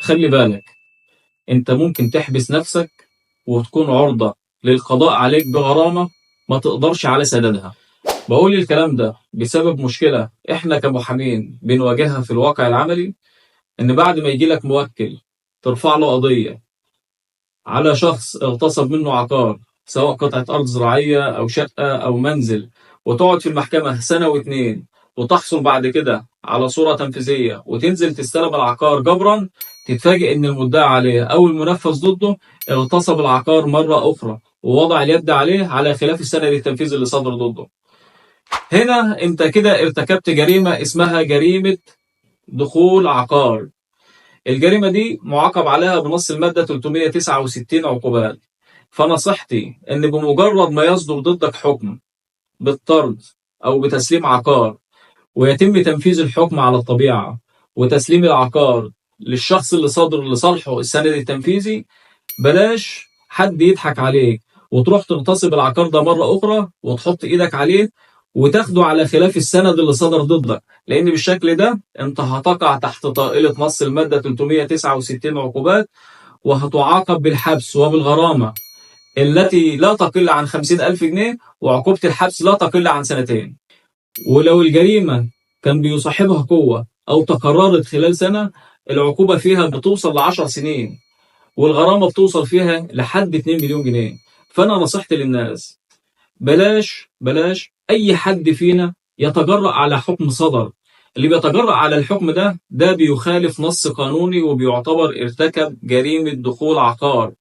خلي بالك، انت ممكن تحبس نفسك وتكون عرضة للقضاء عليك بغرامة ما تقدرش على سدادها. بقول الكلام ده بسبب مشكلة احنا كمحامين بنواجهها في الواقع العملي، ان بعد ما يجي لك موكل ترفع له قضية على شخص اغتصب منه عقار، سواء قطعة أرض زراعية أو شقة أو منزل، وتقعد في المحكمة سنة واتنين، وتحصل بعد كده على صورة تنفيذية وتنزل تستلم العقار جبرا، تتفاجئ إن المدعي عليه أو المنفذ ضده اغتصب العقار مرة أخرى ووضع اليد عليه على خلاف السند التنفيذي اللي صدر ضده. هنا أنت كده ارتكبت جريمة اسمها جريمة دخول عقار. الجريمة دي معاقب عليها بنص المادة 369 عقوبات. فنصيحتي إن بمجرد ما يصدر ضدك حكم بالطرد أو بتسليم عقار، ويتم تنفيذ الحكم على الطبيعة وتسليم العقار للشخص اللي صادر لصالحه السند التنفيذي، بلاش حد يضحك عليك وتروح تغتصب العقار ده مرة أخرى وتحط إيدك عليه وتاخده على خلاف السند اللي صدر ضدك، لأن بالشكل ده أنت هتقع تحت طائلة نص المادة 369 عقوبات، وهتعاقب بالحبس وبالغرامة التي لا تقل عن 50,000 جنيه، وعقوبة الحبس لا تقل عن سنتين. ولو الجريمة كان بيصاحبها قوة أو تكررت خلال سنة، العقوبة فيها بتوصل ل10 سنين، والغرامة بتوصل فيها لحد 2 مليون جنيه. فأنا نصيحتي للناس، بلاش أي حد فينا يتجرأ على حكم صدر. اللي بيتجرأ على الحكم ده بيخالف نص قانوني وبيعتبر ارتكب جريمة دخول عقار.